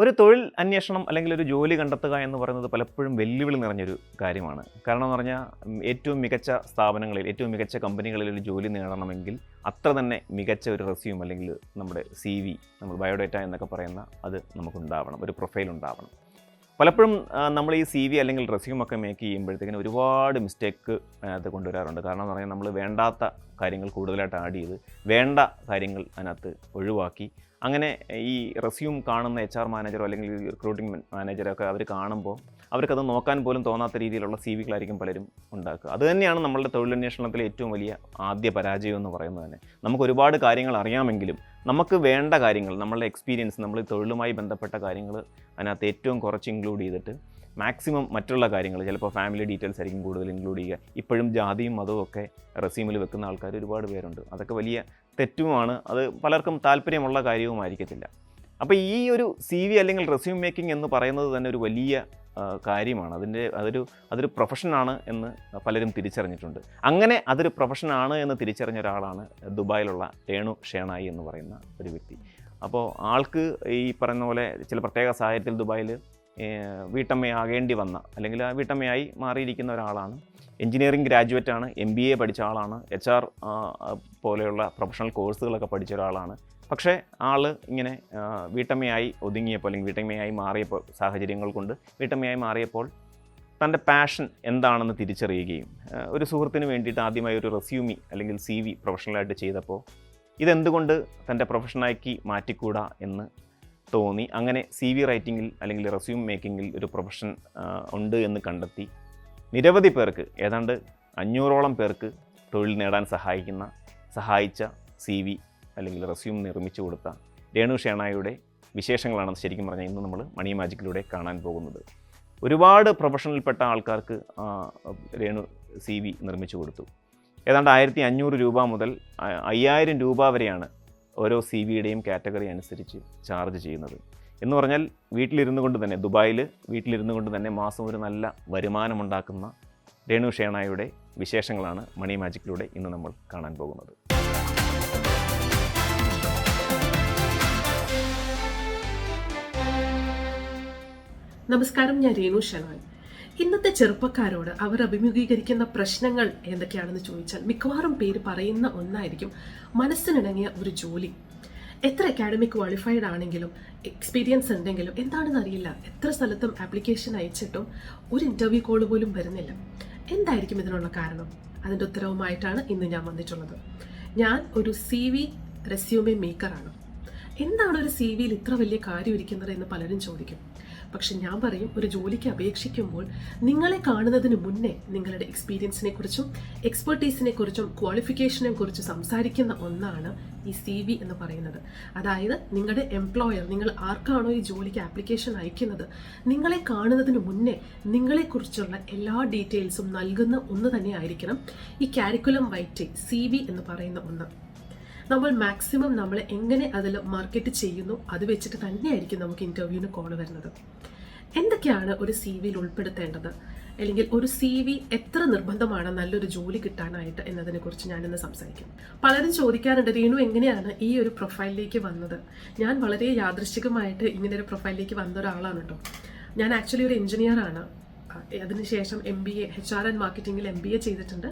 ഒരു തൊഴിൽ അന്വേഷണം അല്ലെങ്കിൽ ഒരു ജോലി കണ്ടെത്തുക എന്ന് പറയുന്നത് പലപ്പോഴും വെല്ലുവിളി നിറഞ്ഞൊരു കാര്യമാണ്. കാരണം എന്ന് പറഞ്ഞാൽ ഏറ്റവും മികച്ച സ്ഥാപനങ്ങളിൽ, ഏറ്റവും മികച്ച കമ്പനികളിൽ ഒരു ജോലി നേടണമെങ്കിൽ അത്ര തന്നെ മികച്ച ഒരു റെസ്യൂം അല്ലെങ്കിൽ നമ്മുടെ CV, നമ്മൾ ബയോഡേറ്റ എന്നൊക്കെ പറയുന്ന അത് നമുക്കുണ്ടാവണം, ഒരു പ്രൊഫൈൽ ഉണ്ടാവണം. പലപ്പോഴും നമ്മൾ ഈ CV അല്ലെങ്കിൽ റെസ്യൂമൊക്കെ മേക്ക് ചെയ്യുമ്പോഴത്തേക്കിനും ഒരുപാട് മിസ്റ്റേക്ക് അതിനകത്ത് കൊണ്ടുവരാറുണ്ട്. കാരണം എന്ന് പറഞ്ഞാൽ നമ്മൾ വേണ്ടാത്ത കാര്യങ്ങൾ കൂടുതലായിട്ട് ആഡ് ചെയ്ത് വേണ്ട കാര്യങ്ങൾ അതിനകത്ത് ഒഴിവാക്കി അങ്ങനെ ഈ റെസ്യൂം കാണുന്ന HR മാനേജറോ അല്ലെങ്കിൽ റിക്രൂട്ടിംഗ് മാനേജറൊക്കെ അവർ കാണുമ്പോൾ അവർക്കത് നോക്കാൻ പോലും തോന്നാത്ത രീതിയിലുള്ള CVകളായിരിക്കും പലരും ഉണ്ടാക്കുക. അതുതന്നെയാണ് നമ്മളുടെ തൊഴിലന്വേഷണത്തിലെ ഏറ്റവും വലിയ ആദ്യ പരാജയം എന്ന് പറയുന്നത് തന്നെ. നമുക്ക് ഒരുപാട് കാര്യങ്ങൾ അറിയാമെങ്കിലും നമുക്ക് വേണ്ട കാര്യങ്ങൾ, നമ്മളുടെ എക്സ്പീരിയൻസ്, നമ്മൾ തൊഴിലുമായി ബന്ധപ്പെട്ട കാര്യങ്ങൾ അതിനകത്ത് ഏറ്റവും കുറച്ച് ഇൻക്ലൂഡ് ചെയ്തിട്ട് മാക്സിമം മറ്റുള്ള കാര്യങ്ങൾ, ചിലപ്പോൾ ഫാമിലി ഡീറ്റെയിൽസ് ആയിരിക്കും കൂടുതൽ ഇൻക്ലൂഡ് ചെയ്യുക. ഇപ്പോഴും ജാതിയും മതവും ഒക്കെ റെസ്യൂമിൽ വെക്കുന്ന ആൾക്കാർ ഒരുപാട് പേരുണ്ട്. അതൊക്കെ വലിയ തെറ്റുമാണ്. അത് പലർക്കും താല്പര്യമുള്ള കാര്യവുമായിരിക്കത്തില്ല. അപ്പോൾ ഈ ഒരു CV അല്ലെങ്കിൽ റെസ്യൂം മേക്കിംഗ് എന്ന് പറയുന്നത് തന്നെ ഒരു വലിയ കാര്യമാണ്. അതൊരു പ്രൊഫഷനാണ് എന്ന് പലരും തിരിച്ചറിഞ്ഞിട്ടുണ്ട്. അങ്ങനെ അതൊരു പ്രൊഫഷനാണ് എന്ന് തിരിച്ചറിഞ്ഞ ഒരാളാണ് ദുബായിലുള്ള രേണു ഷേണായി എന്ന് പറയുന്ന ഒരു വ്യക്തി. അപ്പോൾ ആൾക്ക് ഈ പറയുന്ന പോലെ ചില പ്രത്യേക സാഹചര്യത്തിൽ ദുബായിൽ വീട്ടമ്മയാകേണ്ടി വന്ന അല്ലെങ്കിൽ ആ വീട്ടമ്മയായി മാറിയിരിക്കുന്ന ഒരാളാണ്. എൻജിനീയറിംഗ് ഗ്രാജുവേറ്റാണ്, MBA പഠിച്ച ആളാണ്, HR പോലെയുള്ള പ്രൊഫഷണൽ കോഴ്സുകളൊക്കെ പഠിച്ച ഒരാളാണ്. പക്ഷേ ആൾ ഇങ്ങനെ വീട്ടമ്മയായി ഒതുങ്ങിയപ്പോൾ അല്ലെങ്കിൽ വീട്ടമ്മയായി മാറിയപ്പോൾ, സാഹചര്യങ്ങൾ കൊണ്ട് വീട്ടമ്മയായി മാറിയപ്പോൾ തൻ്റെ പാഷൻ എന്താണെന്ന് തിരിച്ചറിയുകയും ഒരു സുഹൃത്തിന് വേണ്ടിയിട്ട് ആദ്യമായി ഒരു റെസ്യൂമി അല്ലെങ്കിൽ CV പ്രൊഫഷണലായിട്ട് ചെയ്തപ്പോൾ ഇതെന്തുകൊണ്ട് തൻ്റെ പ്രൊഫഷനാക്കി മാറ്റിക്കൂടാ എന്ന് തോന്നി. അങ്ങനെ CV റൈറ്റിങ്ങിൽ അല്ലെങ്കിൽ റെസ്യൂം മേക്കിങ്ങിൽ ഒരു പ്രൊഫഷൻ ഉണ്ട് എന്ന് കണ്ടെത്തി നിരവധി പേർക്ക്, ഏതാണ്ട് 500ഓളം പേർക്ക് തൊഴിൽ നേടാൻ സഹായിച്ച CV അല്ലെങ്കിൽ റെസ്യൂം നിർമ്മിച്ചു കൊടുത്ത രേണു ഷേണായിയുടെ വിശേഷങ്ങളാണ് ശരിക്കും പറഞ്ഞാൽ ഇന്ന് നമ്മൾ മണി മാജിക്കിലൂടെ കാണാൻ പോകുന്നത്. ഒരുപാട് പ്രൊഫഷണൽപ്പെട്ട ആൾക്കാർക്ക് രേണു CV നിർമ്മിച്ചു കൊടുത്തു. ഏതാണ്ട് 1500 രൂപ മുതൽ 5000 രൂപ വരെയാണ് ഓരോ CVയുടെയും കാറ്റഗറി അനുസരിച്ച് ചാർജ് ചെയ്യുന്നത്. എന്ന് പറഞ്ഞാൽ വീട്ടിലിരുന്നു കൊണ്ട് തന്നെ, ദുബായിൽ വീട്ടിലിരുന്നു കൊണ്ട് തന്നെ മാസം ഒരു നല്ല വരുമാനമുണ്ടാക്കുന്ന രേണു ഷേണായിയുടെ വിശേഷങ്ങളാണ് മണി മാജിക്കിലൂടെ ഇന്ന് നമ്മൾ കാണാൻ പോകുന്നത്. നമസ്കാരം, ഞാൻ രേണു ഷേണായി. ഇന്നത്തെ ചെറുപ്പക്കാരോട് അവർ അഭിമുഖീകരിക്കുന്ന പ്രശ്നങ്ങൾ എന്തൊക്കെയാണെന്ന് ചോദിച്ചാൽ മിക്കവാറും പേര് പറയുന്ന ഒന്നായിരിക്കും മനസ്സിനിണങ്ങിയ ഒരു ജോലി. എത്ര അക്കാഡമിക് ക്വാളിഫൈഡ് ആണെങ്കിലും എക്സ്പീരിയൻസ് ഉണ്ടെങ്കിലും എന്താണെന്ന് അറിയില്ല, എത്ര സ്ഥലത്തും ആപ്ലിക്കേഷൻ അയച്ചിട്ടും ഒരു ഇൻ്റർവ്യൂ കോൾ പോലും വരുന്നില്ല. എന്തായിരിക്കും ഇതിനുള്ള കാരണം? അതിൻ്റെ ഉത്തരവുമായിട്ടാണ് ഇന്ന് ഞാൻ വന്നിട്ടുള്ളത്. ഞാൻ ഒരു CV റെസ്യൂമെ മേക്കറാണ്. എന്താണ് ഒരു CVയിൽ ഇത്ര വലിയ കാര്യം ഇരിക്കുന്നത് എന്ന് പലരും ചോദിക്കും. പക്ഷെ ഞാൻ പറയും, ഒരു ജോലിക്ക് അപേക്ഷിക്കുമ്പോൾ നിങ്ങളെ കാണുന്നതിന് മുന്നേ നിങ്ങളുടെ എക്സ്പീരിയൻസിനെ കുറിച്ചും എക്സ്പെർട്ടീസിനെ കുറിച്ചും ക്വാളിഫിക്കേഷനെ കുറിച്ചും സംസാരിക്കുന്ന ഒന്നാണ് ഈ CV എന്ന് പറയുന്നത്. അതായത് നിങ്ങളുടെ എംപ്ലോയർ, നിങ്ങൾ ആർക്കാണോ ഈ ജോലിക്ക് ആപ്ലിക്കേഷൻ അയക്കുന്നത്, നിങ്ങളെ കാണുന്നതിന് മുന്നേ നിങ്ങളെക്കുറിച്ചുള്ള എല്ലാ ഡീറ്റെയിൽസും നൽകുന്ന ഒന്ന് തന്നെ ആയിരിക്കണം ഈ കാരിക്കുലം വൈറ്റേ CV എന്ന് പറയുന്ന ഒന്ന്. നമ്മൾ മാക്സിമം നമ്മൾ എങ്ങനെ അതിൽ മാർക്കറ്റ് ചെയ്യുന്നു അത് വെച്ചിട്ട് തന്നെയായിരിക്കും നമുക്ക് ഇൻ്റർവ്യൂവിന് കോൾ വരുന്നത്. എന്തൊക്കെയാണ് ഒരു CVയിൽ ഉൾപ്പെടുത്തേണ്ടത്, അല്ലെങ്കിൽ ഒരു CV എത്ര നിർബന്ധമാണ് നല്ലൊരു ജോലി കിട്ടാനായിട്ട് എന്നതിനെ കുറിച്ച് ഞാനിന്ന് സംസാരിക്കും. പലരും ചോദിക്കാറുണ്ട്, രേണു എങ്ങനെയാണ് ഈ ഒരു പ്രൊഫൈലിലേക്ക് വന്നത്? ഞാൻ വളരെ യാദൃശ്ചികമായിട്ട് ഇങ്ങനെ ഒരു പ്രൊഫൈലിലേക്ക് വന്ന ഒരാളാണ് കേട്ടോ. ഞാൻ ആക്ച്വലി ഒരു എഞ്ചിനീയറാണ്. അതിനുശേഷം MBA HR ആൻഡ് മാർക്കറ്റിങ്ങിൽ MBA ചെയ്തിട്ടുണ്ട്.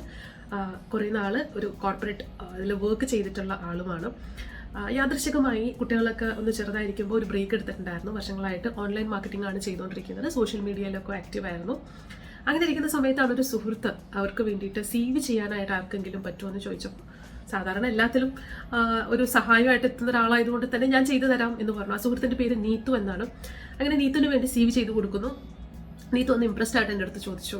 കുറേ നാൾ ഒരു കോർപ്പറേറ്റ് അതിൽ വർക്ക് ചെയ്തിട്ടുള്ള ആളുമാണ്. യാദൃശ്ചികമായി കുട്ടികളൊക്കെ ഒന്ന് ചെറുതായിരിക്കുമ്പോൾ ഒരു ബ്രേക്ക് എടുത്തിട്ടുണ്ടായിരുന്നു. വർഷങ്ങളായിട്ട് ഓൺലൈൻ മാർക്കറ്റിംഗ് ആണ് ചെയ്തുകൊണ്ടിരിക്കുന്നത്. സോഷ്യൽ മീഡിയയിലൊക്കെ ആക്റ്റീവായിരുന്നു. അങ്ങനെ ഇരിക്കുന്ന സമയത്താണ് ഒരു സുഹൃത്ത് അവർക്ക് വേണ്ടിയിട്ട് CV ചെയ്യാനായിട്ട് ആർക്കെങ്കിലും പറ്റുമോ എന്ന് ചോദിച്ചപ്പോൾ, സാധാരണ എല്ലാത്തിലും ഒരു സഹായമായിട്ട് എത്തുന്ന ഒരാളായതുകൊണ്ട് തന്നെ ഞാൻ ചെയ്തു തരാം എന്ന് പറഞ്ഞു. ആ സുഹൃത്തിൻ്റെ പേര് നീതു എന്നാണ്. അങ്ങനെ നീതുവിന് വേണ്ടി CV ചെയ്ത് കൊടുക്കുന്നു. നീതു ഒന്ന് ഇംപ്രസ്ഡ് ആയിട്ട് എൻ്റെ അടുത്ത് ചോദിച്ചു,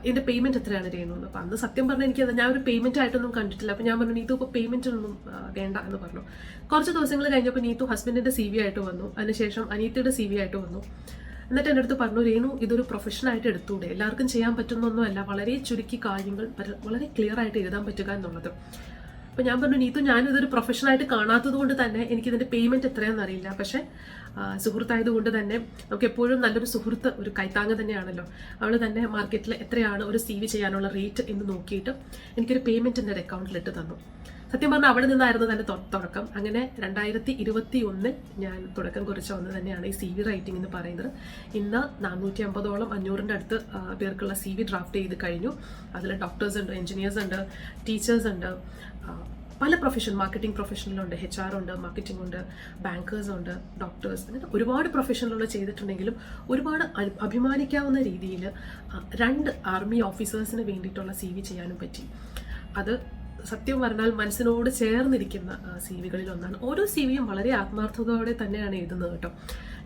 ഇതിൻ്റെ പേയ്മെൻറ്റ് എത്രയാണ് രേണു എന്ന്. അപ്പോൾ അന്ന് സത്യം പറഞ്ഞാൽ എനിക്കത് ഞാൻ ഒരു പേയ്മെൻറ്റ് ആയിട്ടൊന്നും കണ്ടിട്ടില്ല. അപ്പോൾ ഞാൻ പറഞ്ഞു, നീതു ഇപ്പോൾ പേയ്മെൻറ്റ് ഒന്നും വേണ്ട എന്ന് പറഞ്ഞു. കുറച്ച് ദിവസങ്ങൾ കഴിഞ്ഞപ്പോൾ നീതു ഹസ്ബൻഡിൻ്റെ CV ആയിട്ട് വന്നു. അതിനുശേഷം അനിയത്തിയുടെ CV ആയിട്ട് വന്നു. എന്നിട്ട് എൻ്റെ അടുത്ത് പറഞ്ഞു, രേണു ഇതൊരു പ്രൊഫഷനായിട്ട് എടുത്തൂടെ, എല്ലാവർക്കും ചെയ്യാൻ പറ്റുന്നൊന്നുമല്ല, വളരെ ചുരുക്കി കാര്യങ്ങൾ വളരെ ക്ലിയർ ആയിട്ട് എഴുതാൻ പറ്റുക എന്നുള്ളത്. അപ്പോൾ ഞാൻ പറഞ്ഞു, നീതു ഞാനിതൊരു പ്രൊഫഷനായിട്ട് കാണാത്തത് കൊണ്ട് തന്നെ എനിക്കിതിൻ്റെ പേയ്മെൻറ്റ് എത്രയാണെന്ന് അറിയില്ല. പക്ഷേ സുഹൃത്തായതുകൊണ്ട് തന്നെ നമുക്ക് എപ്പോഴും നല്ലൊരു സുഹൃത്ത് ഒരു കൈത്താങ്ങ് തന്നെയാണല്ലോ. അവൾ തന്നെ മാർക്കറ്റിൽ എത്രയാണ് ഒരു CV ചെയ്യാനുള്ള റേറ്റ് എന്ന് നോക്കിയിട്ട് എനിക്കൊരു പേയ്മെൻറ്റ് എൻ്റെ അക്കൗണ്ടിലിട്ട് തന്നു. സത്യം പറഞ്ഞാൽ അവിടെ നിന്നായിരുന്നു തന്നെ തുടക്കം. അങ്ങനെ 2021 ഞാൻ തുടക്കം കുറിച്ച ഒന്ന് തന്നെയാണ് ഈ CV റൈറ്റിംഗ് എന്ന് പറയുന്നത്. ഇന്ന് 450ഓളം 500ൻ്റെ അടുത്ത് പേർക്കുള്ള CV ഡ്രാഫ്റ്റ് ചെയ്ത് കഴിഞ്ഞു. അതിൽ ഡോക്ടേഴ്സ് ഉണ്ട്, എഞ്ചിനീയേഴ്സ് ഉണ്ട്, ടീച്ചേഴ്സ് ഉണ്ട്, പല പ്രൊഫഷൻ, മാർക്കറ്റിംഗ് പ്രൊഫഷനിലുണ്ട്, HR ഉണ്ട്, മാർക്കറ്റിംഗ് ഉണ്ട്, ബാങ്കേഴ്സ് ഉണ്ട്, ഡോക്ടേഴ്സ്, അങ്ങനെ ഒരുപാട് പ്രൊഫഷനിലുള്ള ചെയ്തിട്ടുണ്ടെങ്കിലും ഒരുപാട് അഭിമാനിക്കാവുന്ന രീതിയിൽ 2 ആർമി ഓഫീസേഴ്സിന് വേണ്ടിയിട്ടുള്ള CV ചെയ്യാനും പറ്റി. അത് സത്യം പറഞ്ഞാൽ മനസ്സിനോട് ചേർന്നിരിക്കുന്ന CV-കളിൽ ഒന്നാണ്. ഓരോ CV-യും വളരെ ആത്മാർത്ഥതയോടെ തന്നെയാണ് എഴുതുന്നത് കേട്ടോ.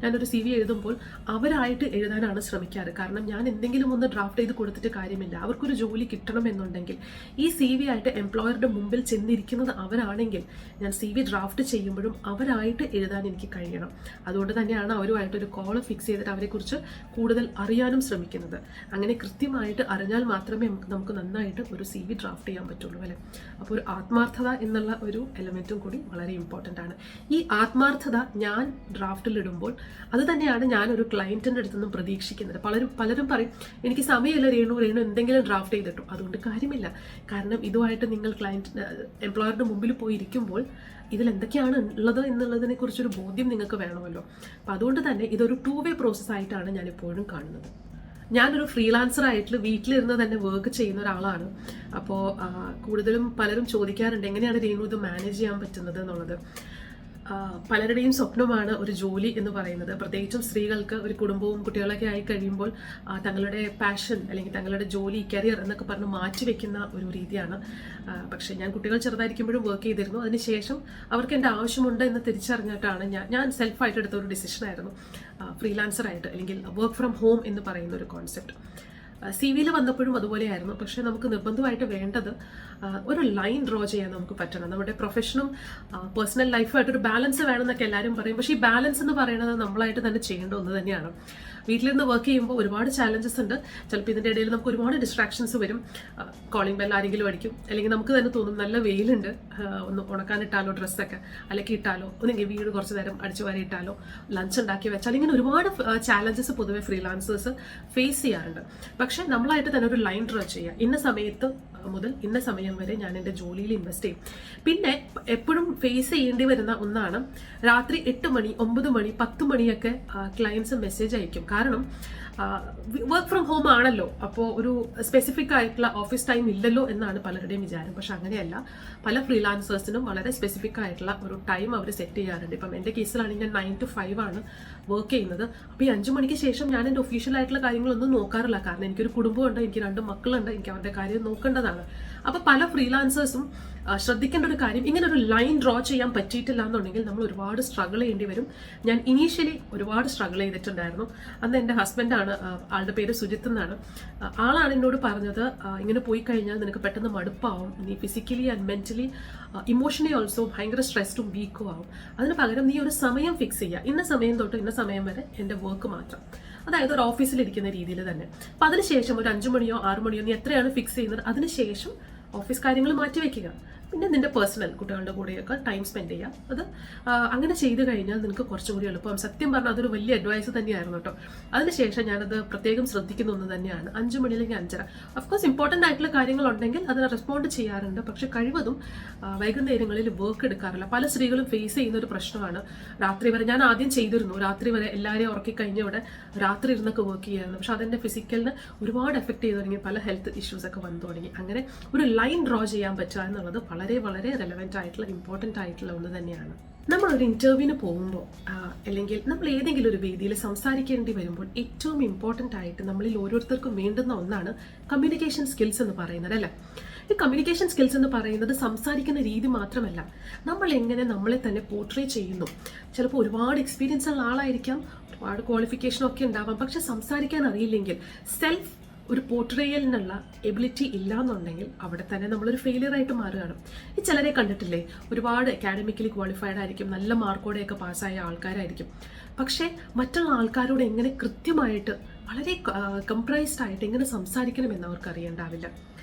ഞാനൊരു CV എഴുതുമ്പോൾ അവരായിട്ട് എഴുതാനാണ് ശ്രമിക്കാറ്. കാരണം ഞാൻ എന്തെങ്കിലും ഒന്ന് ഡ്രാഫ്റ്റ് ചെയ്ത് കൊടുത്തിട്ട് കാര്യമില്ല. അവർക്കൊരു ജോലി കിട്ടണമെന്നുണ്ടെങ്കിൽ ഈ CV ആയിട്ട് എംപ്ലോയറുടെ മുമ്പിൽ ചെന്നിരിക്കുന്നത് അവരാണെങ്കിൽ ഞാൻ CV ഡ്രാഫ്റ്റ് ചെയ്യുമ്പോഴും അവരായിട്ട് എഴുതാൻ എനിക്ക് കഴിയണം. അതുകൊണ്ട് തന്നെയാണ് അവരുമായിട്ടൊരു കോൾ ഫിക്സ് ചെയ്തിട്ട് അവരെക്കുറിച്ച് കൂടുതൽ അറിയാനും ശ്രമിക്കുന്നത്. അങ്ങനെ കൃത്യമായിട്ട് അറിഞ്ഞാൽ മാത്രമേ നമുക്ക് നന്നായിട്ട് ഒരു CV ഡ്രാഫ്റ്റ് ചെയ്യാൻ പറ്റുള്ളൂ അല്ലേ. അപ്പോൾ ഒരു ആത്മാർത്ഥത എന്നുള്ള ഒരു എലമെൻറ്റും കൂടി വളരെ ഇമ്പോർട്ടൻ്റ് ആണ്. ഈ ആത്മാർത്ഥത ഞാൻ ഡ്രാഫ്റ്റിലിടുമ്പോൾ അത് തന്നെയാണ് ഞാനൊരു ക്ലയൻറ്റിൻ്റെ അടുത്ത് നിന്നും പ്രതീക്ഷിക്കുന്നത്. പലരും പറയും എനിക്ക് സമയമില്ല രേണു എന്തെങ്കിലും ഡ്രാഫ്റ്റ് ചെയ്തിട്ടു. അതുകൊണ്ട് കാര്യമില്ല. കാരണം ഇതുമായിട്ട് നിങ്ങൾ എംപ്ലോയറുടെ മുമ്പിൽ പോയി ഇരിക്കുമ്പോൾ ഇതിൽ എന്തൊക്കെയാണ് ഉള്ളത് എന്നുള്ളതിനെ കുറിച്ചൊരു ബോധ്യം നിങ്ങൾക്ക് വേണമല്ലോ. അപ്പം അതുകൊണ്ട് തന്നെ ഇതൊരു 2-way പ്രോസസ്സായിട്ടാണ് ഞാൻ എപ്പോഴും കാണുന്നത്. ഞാനൊരു ഫ്രീലാൻസറായിട്ട് വീട്ടിലിരുന്ന് തന്നെ വർക്ക് ചെയ്യുന്ന ഒരാളാണ്. അപ്പോൾ കൂടുതലും പലരും ചോദിക്കാറുണ്ട് എങ്ങനെയാണ് രേണു ഇത് മാനേജ് ചെയ്യാൻ പറ്റുന്നത് എന്നുള്ളത്. പലരുടെയും സ്വപ്നമാണ് ഒരു ജോലി എന്ന് പറയുന്നത്. പ്രത്യേകിച്ചും സ്ത്രീകൾക്ക് ഒരു കുടുംബവും കുട്ടികളൊക്കെ ആയി കഴിയുമ്പോൾ തങ്ങളുടെ പാഷൻ അല്ലെങ്കിൽ തങ്ങളുടെ ജോലി, കരിയർ എന്നൊക്കെ പറഞ്ഞ് മാറ്റിവെക്കുന്ന ഒരു രീതിയാണ്. പക്ഷേ ഞാൻ കുട്ടികൾ ചെറുതായിരിക്കുമ്പോഴും വർക്ക് ചെയ്തിരുന്നു. അതിനുശേഷം അവർക്ക് എൻ്റെ ആവശ്യമുണ്ട് എന്ന് തിരിച്ചറിഞ്ഞിട്ടാണ് ഞാൻ സെൽഫായിട്ട് എടുത്ത ഒരു ഡിസിഷനായിരുന്നു ഫ്രീലാൻസറായിട്ട് അല്ലെങ്കിൽ വർക്ക് ഫ്രം ഹോം എന്ന് പറയുന്ന ഒരു കോൺസെപ്റ്റ്. CV-യിൽ വന്നപ്പോഴും അതുപോലെയായിരുന്നു. പക്ഷേ നമുക്ക് നിർബന്ധമായിട്ട് വേണ്ടത് ഒരു ലൈൻ ഡ്രോ ചെയ്യാൻ നമുക്ക് പറ്റണം. നമ്മുടെ പ്രൊഫഷനും പേഴ്സണൽ ലൈഫുമായിട്ടൊരു ബാലൻസ് വേണമെന്നൊക്കെ എല്ലാവരും പറയും. പക്ഷേ ഈ ബാലൻസ് എന്ന് പറയുന്നത് നമ്മളായിട്ട് തന്നെ ചെയ്യേണ്ട ഒന്ന് തന്നെയാണ്. വീട്ടിലിരുന്ന് വർക്ക് ചെയ്യുമ്പോൾ ഒരുപാട് ചാലഞ്ചസ് ഉണ്ട്. ചിലപ്പോൾ ഇതിൻ്റെ ഇടയിൽ നമുക്ക് ഒരുപാട് ഡിസ്ട്രാക്ഷൻസ് വരും. കോളിംഗ് ബെൽ ആരെങ്കിലും അടിക്കും, അല്ലെങ്കിൽ നമുക്ക് തന്നെ തോന്നും നല്ല വെയിലുണ്ട്, ഒന്ന് ഉണക്കാനിട്ടാലോ ഡ്രസ്സൊക്കെ, അല്ലെങ്കിൽ ഇട്ടാലോ, ഒന്നെങ്കിൽ വീട് കുറച്ച് നേരം അടിച്ചു വാരി ഇട്ടാലോ, ലഞ്ച് ഉണ്ടാക്കി വെച്ചാൽ, ഇങ്ങനെ ഒരുപാട് ചാലഞ്ചസ് പൊതുവെ ഫ്രീലാൻസേഴ്സ് ഫേസ് ചെയ്യാറുണ്ട്. പക്ഷേ നമ്മളായിട്ട് തന്നെ ഒരു ലൈൻ ഡ്രോ ചെയ്യുക. ഇന്ന സമയത്ത് മുതൽ ഇന്ന സമയം വരെ ഞാൻ എൻ്റെ ജോലിയിൽ ഇൻവെസ്റ്റ് ചെയ്യും. പിന്നെ എപ്പോഴും ഫേസ് ചെയ്യേണ്ടി വരുന്ന ഒന്നാണ് രാത്രി 8 മണി 9 മണി 10 മണിയൊക്കെ ക്ലയൻസ് മെസ്സേജ് അയക്കും. കാരണം വർക്ക് ഫ്രം ഹോം ആണല്ലോ, അപ്പോൾ ഒരു സ്പെസിഫിക് ആയിട്ടുള്ള ഓഫീസ് ടൈം ഇല്ലല്ലോ എന്നാണ് പലരുടെയും വിചാരം. പക്ഷെ അങ്ങനെയല്ല. പല ഫ്രീലാൻസേഴ്സിനും വളരെ സ്പെസിഫിക് ആയിട്ടുള്ള ഒരു ടൈം അവർ സെറ്റ് ചെയ്യാറുണ്ട്. ഇപ്പം എൻ്റെ കേസിലാണെങ്കിൽ ഞാൻ 9 to 5 ആണ് വർക്ക് ചെയ്യുന്നത്. അപ്പോൾ ഈ 5 മണിക്ക് ശേഷം ഞാൻ എൻ്റെ ഒഫീഷ്യൽ ആയിട്ടുള്ള കാര്യങ്ങളൊന്നും നോക്കാറില്ല. കാരണം എനിക്കൊരു കുടുംബമുണ്ട്, എനിക്ക് 2 മക്കളുണ്ട്, എനിക്ക് അവരുടെ കാര്യം നോക്കേണ്ടതാണ്. അപ്പോൾ പല ഫ്രീലാൻസേഴ്സും ശ്രദ്ധിക്കേണ്ട ഒരു കാര്യം, ഇങ്ങനെ ഒരു ലൈൻ ഡ്രോ ചെയ്യാൻ പറ്റിയിട്ടില്ല എന്നുണ്ടെങ്കിൽ നമ്മൾ ഒരുപാട് സ്ട്രഗിൾ ചെയ്യേണ്ടി വരും. ഞാൻ ഇനീഷ്യലി ഒരുപാട് സ്ട്രഗിൾ ചെയ്തിട്ടുണ്ടായിരുന്നു. അന്ന് എൻ്റെ ഹസ്ബൻഡാണ്, ആളുടെ പേര് സുജിത്ത് എന്നാണ്, ആളാണ് എന്നോട് പറഞ്ഞത് ഇങ്ങനെ പോയി കഴിഞ്ഞാൽ നിനക്ക് പെട്ടെന്ന് മടുപ്പാവും, നീ physically and mentally emotionally also ഭയങ്കര സ്ട്രെസ്ഡും വീക്കും ആവും. അതിന് പകരം നീ ഒരു സമയം ഫിക്സ് ചെയ്യുക, ഇന്ന സമയം തൊട്ട് ഇന്ന സമയം വരെ എൻ്റെ വർക്ക് മാത്രം, അതായത് ഒരു ഓഫീസിലിരിക്കുന്ന രീതിയിൽ തന്നെ. അപ്പം അതിനുശേഷം ഒരു 5 മണിയോ 6 മണിയോ നീ എത്രയാണ് ഫിക്സ് ചെയ്യുന്നത്, അതിനുശേഷം ഓഫീസ് കാര്യങ്ങൾ മാറ്റിവെക്കുക. പിന്നെ നിന്റെ പേഴ്സണൽ കുട്ടികളുടെ കൂടെയൊക്കെ ടൈം സ്പെൻഡ് ചെയ്യുക. അത് അങ്ങനെ ചെയ്ത് കഴിഞ്ഞാൽ നിനക്ക് കുറച്ചും കൂടി എളുപ്പം. സത്യം പറഞ്ഞാൽ അതൊരു വലിയ അഡ്വൈസ് തന്നെയായിരുന്നു കേട്ടോ. അതിനുശേഷം ഞാനത് പ്രത്യേകം ശ്രദ്ധിക്കുന്ന ഒന്ന് തന്നെയാണ് 5 മണി അല്ലെങ്കിൽ 5:30. അഫ്കോഴ്സ് ഇമ്പോർട്ടൻ്റ് ആയിട്ടുള്ള കാര്യങ്ങളുണ്ടെങ്കിൽ അതിന് റെസ്പോണ്ട് ചെയ്യാറുണ്ട്. പക്ഷെ കഴിവതും വൈകുന്നേരങ്ങളിൽ വർക്ക് എടുക്കാറില്ല. പല സ്ത്രീകളും ഫേസ് ചെയ്യുന്ന ഒരു പ്രശ്നമാണ് രാത്രി വരെ. ഞാൻ ആദ്യം ചെയ്തിരുന്നു, രാത്രി വരെ എല്ലാവരെയും ഉറക്കി കഴിഞ്ഞ ഇവിടെ രാത്രി ഇരുന്നൊക്കെ വർക്ക് ചെയ്യായിരുന്നു. പക്ഷെ അതെൻ്റെ ഫിസിക്കലിന് ഒരുപാട് എഫക്ട് ചെയ്ത് തുടങ്ങി, പല ഹെൽത്ത് ഇഷ്യൂസൊക്കെ വന്നു തുടങ്ങി. അങ്ങനെ ഒരു ലൈൻ ഡ്രോ ചെയ്യാൻ പറ്റുക എന്നുള്ളത് വളരെ വളരെ റെലവെൻ്റ് ആയിട്ടുള്ള ഇമ്പോർട്ടൻ്റ് ആയിട്ടുള്ള ഒന്ന് തന്നെയാണ്. നമ്മളൊരു ഇൻ്റർവ്യൂവിന് പോകുമ്പോൾ അല്ലെങ്കിൽ നമ്മൾ ഏതെങ്കിലും ഒരു വേദിയിൽ സംസാരിക്കേണ്ടി വരുമ്പോൾ ഏറ്റവും ഇമ്പോർട്ടൻ്റ് ആയിട്ട് നമ്മളിൽ ഓരോരുത്തർക്കും വേണ്ടുന്ന ഒന്നാണ് കമ്മ്യൂണിക്കേഷൻ സ്കിൽസ് എന്ന് പറയുന്നത് അല്ലേ. ഈ കമ്മ്യൂണിക്കേഷൻ സ്കിൽസ് എന്ന് പറയുന്നത് സംസാരിക്കുന്ന രീതി മാത്രമല്ല, നമ്മൾ എങ്ങനെ നമ്മളെ തന്നെ പോർട്രേ ചെയ്യുന്നു. ചിലപ്പോൾ ഒരുപാട് എക്സ്പീരിയൻസ് ഉള്ള ആളായിരിക്കാം, ഒരുപാട് ക്വാളിഫിക്കേഷനൊക്കെ ഉണ്ടാവാം, പക്ഷെ സംസാരിക്കാൻ അറിയില്ലെങ്കിൽ, സെൽഫ് ഒരു പോർട്രേയലിനുള്ള എബിലിറ്റി ഇല്ല എന്നുണ്ടെങ്കിൽ അവിടെ തന്നെ നമ്മളൊരു ഫെയിലിയർ ആയിട്ട് മാറുകയാണ്. ഈ ചിലരെ കണ്ടിട്ടില്ലേ, ഒരുപാട് അക്കാഡമിക്കലി ക്വാളിഫൈഡ് ആയിരിക്കും, നല്ല മാർക്കോടെയൊക്കെ പാസ്സായ ആൾക്കാരായിരിക്കും, പക്ഷേ മറ്റുള്ള ആൾക്കാരോട് എങ്ങനെ കൃത്യമായിട്ട് വളരെ കംപ്രൈസ്ഡ് ആയിട്ട് എങ്ങനെ സംസാരിക്കണമെന്ന് അവർക്ക് അറിയേണ്ടാവില്ല.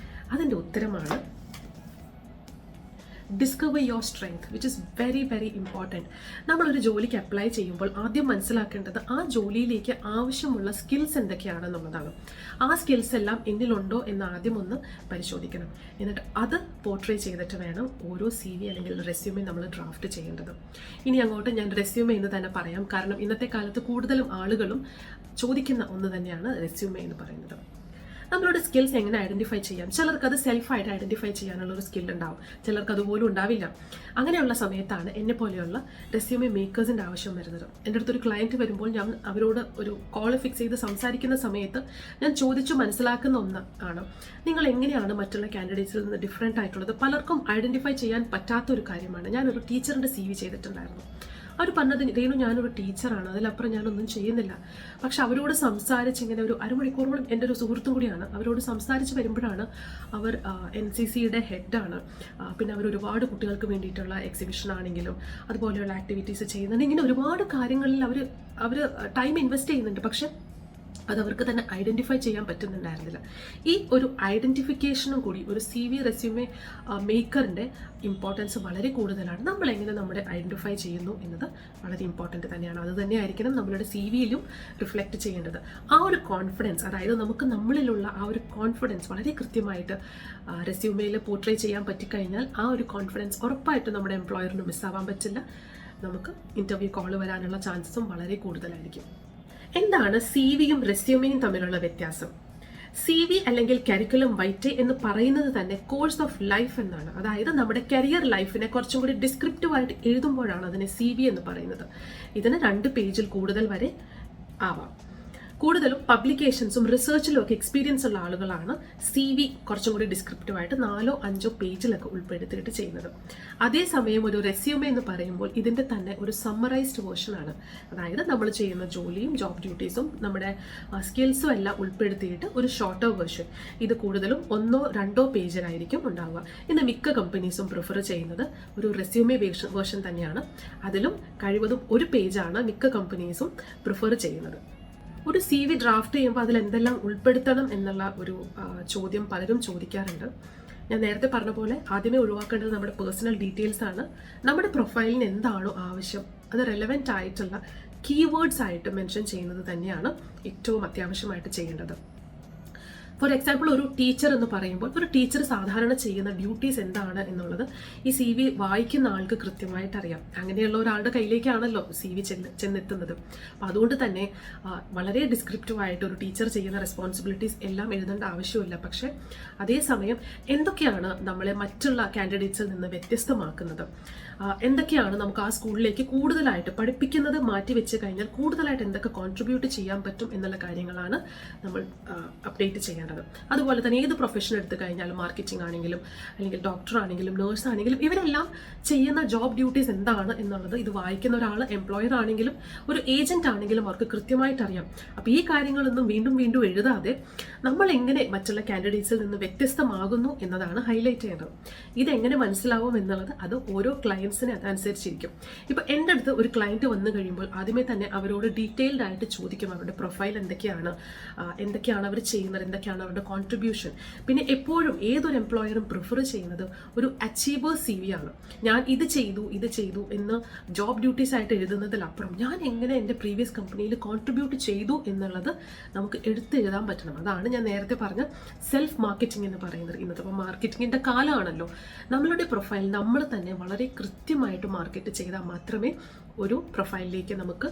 അതിൻ്റെ ഉത്തരമാണ് discover your strength, which is very very important. നമ്മളൊരു ജോലിക്ക് അപ്ലൈ ചെയ്യുമ്പോൾ ആദ്യം മനസ്സിലാക്കേണ്ടത് ആ ജോലിയിലേക്ക് ആവശ്യമുള്ള സ്കിൽസ് എന്തൊക്കെയാണെന്നുള്ളതാണ്. ആ സ്കിൽസ് എല്ലാം എന്നിലുണ്ടോ എന്ന് ആദ്യം ഒന്ന് പരിശോധിക്കണം. എന്നിട്ട് അത് പോർട്രേ ചെയ്തിട്ട് വേണം ഓരോ CV അല്ലെങ്കിൽ റെസ്യൂമേ നമ്മൾ ഡ്രാഫ്റ്റ് ചെയ്യേണ്ടത്. ഇനി അങ്ങോട്ട് ഞാൻ റെസ്യൂമേ എന്ന് തന്നെ പറയാം, കാരണം ഇന്നത്തെ കാലത്ത് കൂടുതലും ആളുകളും ചോദിക്കുന്ന ഒന്ന് തന്നെയാണ് റെസ്യൂമേ എന്ന് പറയുന്നത്. നമ്മളുടെ സ്കിൽസ് എങ്ങനെ ഐഡൻറ്റിഫൈ ചെയ്യാം? ചിലർക്ക് അത് സെൽഫായിട്ട് ഐഡൻറ്റിഫൈ ചെയ്യാനുള്ള ഒരു സ്കിൽ ഉണ്ടാവും, ചിലർക്ക് അതുപോലും ഉണ്ടാവില്ല. അങ്ങനെയുള്ള സമയത്താണ് എന്നെ പോലെയുള്ള റെസ്യൂമേ മേക്കേഴ്സിൻ്റെ ആവശ്യം വരുന്നത്. എൻ്റെ അടുത്തൊരു ക്ലയൻറ്റ് വരുമ്പോൾ ഞാൻ അവരോട് ഒരു കോൾ ഫിക്സ് ചെയ്ത് സംസാരിക്കുന്ന സമയത്ത് ഞാൻ ചോദിച്ചു മനസ്സിലാക്കുന്ന ഒന്ന് ആണ്, നിങ്ങൾ എങ്ങനെയാണ് മറ്റുള്ള കാൻഡിഡേറ്റ്സിൽ നിന്ന് ഡിഫറെൻ്റ് ആയിട്ടുള്ളത്? പലർക്കും ഐഡൻറ്റിഫൈ ചെയ്യാൻ പറ്റാത്തൊരു കാര്യമാണ്. ഞാനൊരു ടീച്ചറിൻ്റെ CV ചെയ്തിട്ടുണ്ടായിരുന്നു. അവർ പറഞ്ഞത്, രേണു ഞാനൊരു ടീച്ചറാണ്, അതിലപ്പുറം ഞാനൊന്നും ചെയ്യുന്നില്ല. പക്ഷെ അവരോട് സംസാരിച്ച് ഇങ്ങനെ ഒരു അരമണിക്കൂറോളം എൻ്റെ ഒരു സുഹൃത്തും കൂടിയാണ്, അവരോട് സംസാരിച്ച് വരുമ്പോഴാണ് അവർ NCCയുടെ ഹെഡാണ്, പിന്നെ അവർ ഒരുപാട് കുട്ടികൾക്ക് വേണ്ടിയിട്ടുള്ള എക്സിബിഷൻ ആണെങ്കിലും അതുപോലെയുള്ള ആക്ടിവിറ്റീസ് ചെയ്യുന്നുണ്ട്. ഇങ്ങനെ ഒരുപാട് കാര്യങ്ങളിൽ അവർ ടൈം ഇൻവെസ്റ്റ് ചെയ്യുന്നുണ്ട്. പക്ഷെ അതവർക്ക് തന്നെ ഐഡൻറ്റിഫൈ ചെയ്യാൻ പറ്റുന്നുണ്ടായിരുന്നില്ല. ഈ ഒരു ഐഡൻറ്റിഫിക്കേഷനും കൂടി ഒരു CV റെസ്യൂമേ മേക്കറിൻ്റെ ഇമ്പോർട്ടൻസ് വളരെ കൂടുതലാണ്. നമ്മളെങ്ങനെ നമ്മുടെ ഐഡൻറ്റിഫൈ ചെയ്യുന്നു എന്നത് വളരെ ഇമ്പോർട്ടൻ്റ് തന്നെയാണ്. അത് തന്നെയായിരിക്കണം നമ്മളുടെ CVയിലും റിഫ്ലക്റ്റ് ചെയ്യേണ്ടത്. ആ ഒരു കോൺഫിഡൻസ്, അതായത് നമുക്ക് നമ്മളിലുള്ള ആ ഒരു കോൺഫിഡൻസ് വളരെ കൃത്യമായിട്ട് റെസ്യൂമേയിൽ പോർട്രേ ചെയ്യാൻ പറ്റിക്കഴിഞ്ഞാൽ ആ ഒരു കോൺഫിഡൻസ് ഉറപ്പായിട്ടും നമ്മുടെ എംപ്ലോയറിന് മിസ്സാവാൻ പറ്റില്ല. നമുക്ക് ഇൻ്റർവ്യൂ കോൾ വരാനുള്ള ചാൻസസും വളരെ കൂടുതലായിരിക്കും. എന്താണ് CVയും റെസ്യൂമേയും തമ്മിലുള്ള വ്യത്യാസം? CV അല്ലെങ്കിൽ കരിക്കുലം വൈറ്റെ എന്ന് പറയുന്നത് തന്നെ കോഴ്സ് ഓഫ് ലൈഫ് എന്നാണ്. അതായത് നമ്മുടെ കരിയർ ലൈഫിനെ കുറച്ചും കൂടി ഡിസ്ക്രിപ്റ്റീവായിട്ട് എഴുതുമ്പോഴാണ് അതിനെ CV എന്ന് പറയുന്നത്. ഇതിന് 2 പേജിൽ കൂടുതൽ വരെ ആവാം. കൂടുതലും പബ്ലിക്കേഷൻസും റിസർച്ചിലും ഒക്കെ എക്സ്പീരിയൻസ് ഉള്ള ആളുകളാണ് CV കുറച്ചും കൂടി ഡിസ്ക്രിപ്റ്റീവായിട്ട് 4-5 പേജിലൊക്കെ ഉൾപ്പെടുത്തിയിട്ട് ചെയ്യുന്നത്. അതേസമയം ഒരു റെസ്യൂമേ എന്ന് പറയുമ്പോൾ ഇതിൻ്റെ തന്നെ ഒരു സമ്മറൈസ്ഡ് വേർഷനാണ്. അതായത് നമ്മൾ ചെയ്യുന്ന ജോലിയും ജോബ് ഡ്യൂട്ടീസും നമ്മുടെ സ്കിൽസും എല്ലാം ഉൾപ്പെടുത്തിയിട്ട് ഒരു ഷോർട്ടർ വേർഷൻ. ഇത് കൂടുതലും 1-2 പേജിലായിരിക്കും ഉണ്ടാവുക. ഇന്ന് മിക്ക കമ്പനീസും പ്രിഫർ ചെയ്യുന്നത് ഒരു റെസ്യൂമേ വേർഷൻ തന്നെയാണ്. അതിലും കഴിവതും 1 പേജാണ് മിക്ക കമ്പനീസും പ്രിഫർ ചെയ്യുന്നത്. ഒരു CV ഡ്രാഫ്റ്റ് ചെയ്യുമ്പോൾ അതിൽ എന്തെല്ലാം ഉൾപ്പെടുത്തണം എന്നുള്ള ഒരു ചോദ്യം പലരും ചോദിക്കാറുണ്ട്. ഞാൻ നേരത്തെ പറഞ്ഞ പോലെ ആദ്യമേ ഒഴിവാക്കേണ്ടത് നമ്മുടെ പേഴ്സണൽ ഡീറ്റെയിൽസ് ആണ്. നമ്മുടെ പ്രൊഫൈലിന് എന്താണോ ആവശ്യം അത് റെലവെൻ്റ് ആയിട്ടുള്ള കീവേഡ്സ് ആയിട്ട് മെൻഷൻ ചെയ്യുന്നത് തന്നെയാണ് ഏറ്റവും അത്യാവശ്യമായിട്ട് ചെയ്യേണ്ടത്. ഫോർ എക്സാമ്പിൾ, ഒരു ടീച്ചർ എന്ന് പറയുമ്പോൾ ഒരു ടീച്ചർ സാധാരണ ചെയ്യുന്ന ഡ്യൂട്ടീസ് എന്താണ് എന്നുള്ളത് ഈ CV വായിക്കുന്ന ആൾക്ക് കൃത്യമായിട്ട് അറിയാം. അങ്ങനെയുള്ള ഒരാളുടെ കയ്യിലേക്കാണല്ലോ CV ചെന്നെത്തുന്നത്. അപ്പോൾ അതുകൊണ്ട് തന്നെ വളരെ ഡിസ്ക്രിപ്റ്റീവായിട്ട് ഒരു ടീച്ചർ ചെയ്യുന്ന റെസ്പോൺസിബിലിറ്റീസ് എല്ലാം എഴുതേണ്ട ആവശ്യമില്ല. പക്ഷേ അതേസമയം എന്തൊക്കെയാണ് നമ്മളെ മറ്റുള്ള കാൻഡിഡേറ്റ്സിൽ നിന്ന് വ്യത്യസ്തമാക്കുന്നത്, എന്തൊക്കെയാണ് നമുക്ക് ആ സ്കൂളിലേക്ക് കൂടുതലായിട്ട് പഠിപ്പിക്കുന്നത് മാറ്റി വെച്ച് കഴിഞ്ഞാൽ കൂടുതലായിട്ട് എന്തൊക്കെ കോൺട്രിബ്യൂട്ട് ചെയ്യാൻ പറ്റും എന്നുള്ള കാര്യങ്ങളാണ് നമ്മൾ അപ്ഡേറ്റ് ചെയ്യേണ്ടത്. അതുപോലെ തന്നെ ഏത് പ്രൊഫഷൻ എടുത്തു കഴിഞ്ഞാലും മാർക്കറ്റിംഗ് ആണെങ്കിലും അല്ലെങ്കിൽ ഡോക്ടർ ആണെങ്കിലും നേഴ്സ് ആണെങ്കിലും ഇവരെല്ലാം ചെയ്യുന്ന ജോബ് ഡ്യൂട്ടീസ് എന്താണ് എന്നുള്ളത് ഇത് വായിക്കുന്ന ഒരാൾ എംപ്ലോയർ ആണെങ്കിലും ഒരു ഏജന്റ് ആണെങ്കിലും അവർക്ക് കൃത്യമായിട്ട് അറിയാം. അപ്പോൾ ഈ കാര്യങ്ങളൊന്നും വീണ്ടും വീണ്ടും എഴുതാതെ നമ്മൾ എങ്ങനെ മറ്റുള്ള കാൻഡിഡേറ്റ്സിൽ നിന്ന് വ്യത്യസ്തമാകുന്നു എന്നതാണ് ഹൈലൈറ്റ് ചെയ്യേണ്ടത്. ഇതെങ്ങനെ മനസ്സിലാവും എന്നുള്ളത് അത് ഓരോ ക്ലയൻസിനെ അതനുസരിച്ചിരിക്കും. ഇപ്പോൾ എൻ്റെ അടുത്ത് ഒരു ക്ലയൻറ്റ് വന്നു കഴിയുമ്പോൾ ആദ്യമേ തന്നെ അവരോട് ഡീറ്റെയിൽഡ് ആയിട്ട് ചോദിക്കും അവരുടെ പ്രൊഫൈൽ എന്തൊക്കെയാണ് അവർ ചെയ്യുന്നത്, എന്തൊക്കെയാണ് അവരുടെ കോൺട്രിബ്യൂഷൻ. പിന്നെ എപ്പോഴും ഏതൊരു എംപ്ലോയറും പ്രിഫർ ചെയ്യുന്നത് ഒരു അച്ചീവർ CV ആണ്. ഞാൻ ഇത് ചെയ്തു എന്ന് ജോബ് ഡ്യൂട്ടീസ് ആയിട്ട് എഴുതുന്നതിലപ്പുറം ഞാൻ എങ്ങനെ എൻ്റെ പ്രീവിയസ് കമ്പനിയിൽ കോൺട്രിബ്യൂട്ട് ചെയ്തു എന്നുള്ളത് നമുക്ക് എടുത്തെഴുതാൻ പറ്റണം. അതാണ് ഞാൻ നേരത്തെ പറഞ്ഞ സെൽഫ് മാർക്കറ്റിംഗ് എന്ന് പറയുന്നത്. ഇന്നത്തെ ഇപ്പോൾ മാർക്കറ്റിങ്ങിൻ്റെ കാലമാണല്ലോ. നമ്മളുടെ പ്രൊഫൈൽ നമ്മൾ തന്നെ വളരെ കൃത്യമായിട്ട് മാർക്കറ്റ് ചെയ്താൽ മാത്രമേ ഒരു പ്രൊഫൈലിലേക്ക് നമുക്ക്